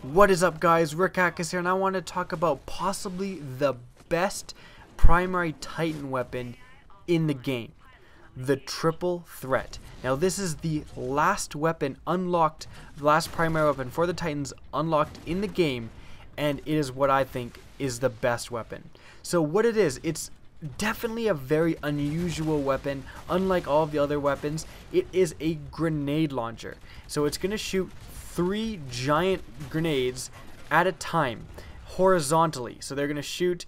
What is up, guys? Rickakis here, and I want to talk about possibly the best primary Titan weapon in the game, the triple threat. Now this is the last weapon unlocked, the last primary weapon for the Titans unlocked in the game, and it is what I think is the best weapon. So what it is, it's definitely a very unusual weapon. Unlike all of the other weapons, it is a grenade launcher. So it's going to shoot 3 giant grenades at a time horizontally. So they're going to shoot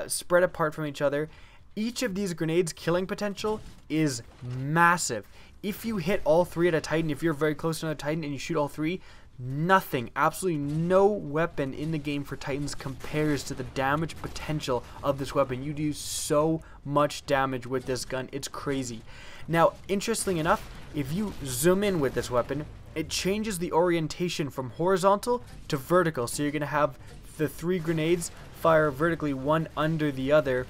spread apart from each other. Each of these grenades killing potential is massive. If you hit all 3 at a Titan, if you're very close to another Titan and you shoot all 3, nothing, absolutely no weapon in the game for Titans compares to the damage potential of this weapon. You do so much damage with this gun, it's crazy. Now, interestingly enough, if you zoom in with this weapon, it changes the orientation from horizontal to vertical. So you're going to have the 3 grenades fire vertically, one under the other,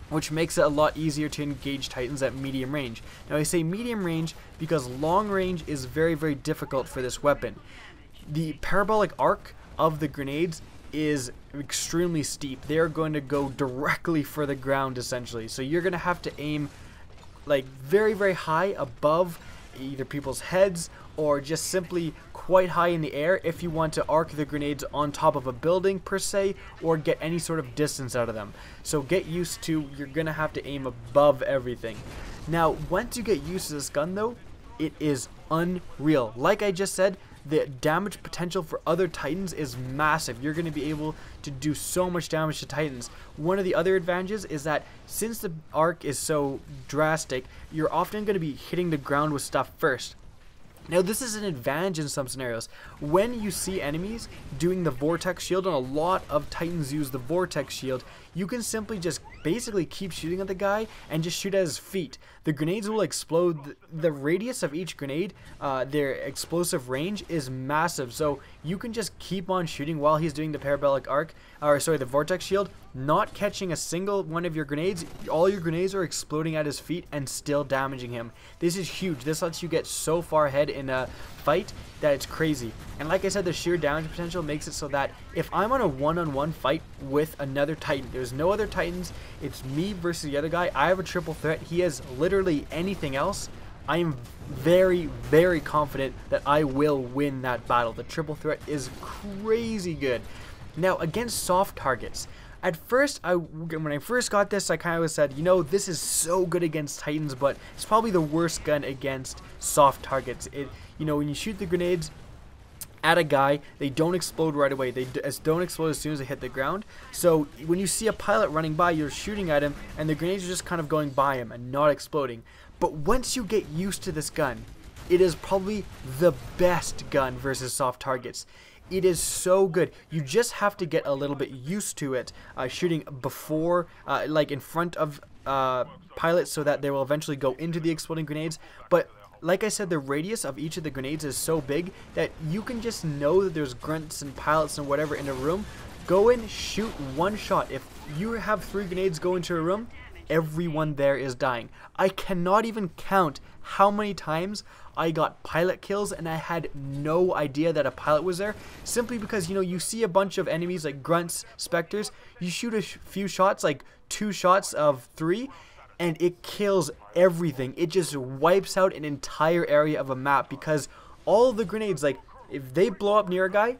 which makes it a lot easier to engage Titans at medium range. Now I say medium range because long range is very, very difficult for this weapon. The parabolic arc of the grenades is extremely steep. They are going to go directly for the ground essentially. So you're going to have to aim like very, very high above either people's heads or just simply quite high in the air if you want to arc the grenades on top of a building per se, or get any sort of distance out of them. So get used to, you're gonna have to aim above everything. Now once you get used to this gun though, it is unreal. Like I just said, the damage potential for other Titans is massive. You're going to be able to do so much damage to Titans. One of the other advantages is that since the arc is so drastic, you're often going to be hitting the ground with stuff first. Now this is an advantage in some scenarios. When you see enemies doing the Vortex Shield, and a lot of Titans use the Vortex Shield, you can simply just basically keep shooting at the guy and just shoot at his feet. The grenades will explode. The radius of each grenade, their explosive range is massive, so you can just keep on shooting while he's doing the parabolic arc, or sorry, the Vortex Shield, not catching a single one of your grenades. All your grenades are exploding at his feet and still damaging him. This is huge. This lets you get so far ahead in a fight that it's crazy. And like I said, the sheer damage potential makes it so that if I'm on a one-on-one fight with another Titan, there's no other Titans, it's me versus the other guy, I have a triple threat, he has literally anything else, I am very, very confident that I will win that battle. The triple threat is crazy good. Now, against soft targets, at first, when I first got this, I kind of said, you know, this is so good against Titans, but it's probably the worst gun against soft targets. You know, when you shoot the grenades at a guy, they don't explode right away. They don't explode as soon as they hit the ground. So when you see a pilot running by, you're shooting at him, and the grenades are just kind of going by him and not exploding. But once you get used to this gun, it is probably the best gun versus soft targets. It is so good. You just have to get a little bit used to it, shooting before, like in front of pilots, so that they will eventually go into the exploding grenades. But like I said, the radius of each of the grenades is so big that you can just know that there's grunts and pilots and whatever in a room. Go in, shoot one shot. If you have 3 grenades go into a room, everyone there is dying. I cannot even count how many times I got pilot kills and I had no idea that a pilot was there, simply because, you know, you see a bunch of enemies like grunts, specters, you shoot a few shots, like 2 shots of 3, and it kills everything. It just wipes out an entire area of a map, because all of the grenades, like if they blow up near a guy,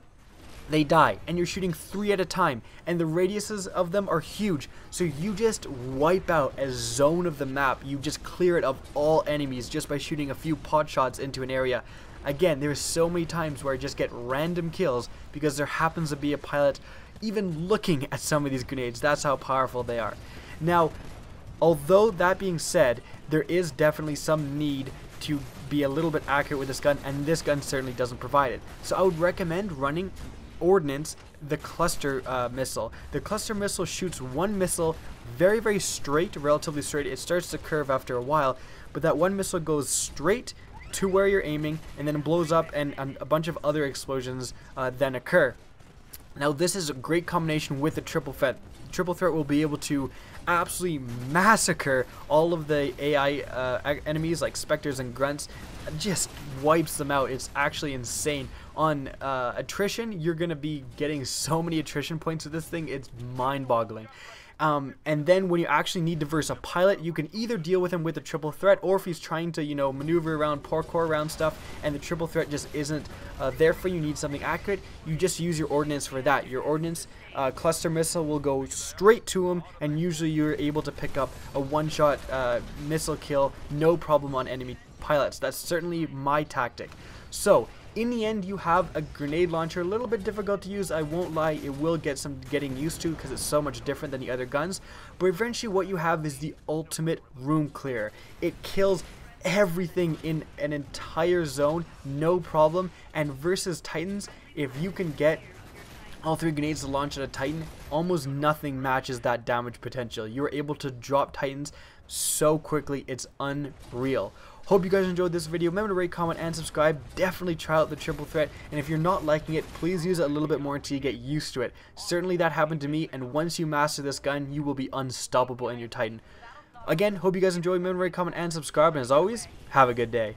they die, and you're shooting 3 at a time, and the radiuses of them are huge, so you just wipe out a zone of the map. You just clear it of all enemies just by shooting a few pot shots into an area. Again, there's so many times where I just get random kills because there happens to be a pilot even looking at some of these grenades. That's how powerful they are. Now, although that being said, there is definitely some need to be a little bit accurate with this gun, and this gun certainly doesn't provide it. So I would recommend running ordnance, the cluster missile. The cluster missile shoots one missile very, very straight, relatively straight. It starts to curve after a while, but that one missile goes straight to where you're aiming, and then it blows up, and a bunch of other explosions then occur. Now this is a great combination with the triple the triple threat will be able to absolutely massacre all of the AI enemies like specters and grunts. Just wipes them out. It's actually insane. On attrition, you're gonna be getting so many attrition points with this thing, it's mind-boggling. And then when you actually need to verse a pilot, you can either deal with him with a triple threat, or if he's trying to, you know, maneuver around, parkour around stuff, and the triple threat just isn't there for you, need something accurate, you just use your ordnance for that. Your ordnance cluster missile will go straight to him, and usually you're able to pick up a one-shot missile kill, no problem on enemy pilots. That's certainly my tactic. So in the end, you have a grenade launcher, a little bit difficult to use, I won't lie. It will get some getting used to because it's so much different than the other guns, but eventually what you have is the ultimate room clear. It kills everything in an entire zone, no problem. And versus Titans, if you can get all 3 grenades to launch at a Titan, almost nothing matches that damage potential. You're able to drop Titans so quickly, it's unreal. Hope you guys enjoyed this video. Remember to rate, comment, and subscribe. Definitely try out the triple threat, and if you're not liking it, please use it a little bit more until you get used to it. Certainly that happened to me, and once you master this gun, you will be unstoppable in your Titan. Again, hope you guys enjoyed. Remember to rate, comment, and subscribe, and as always, have a good day.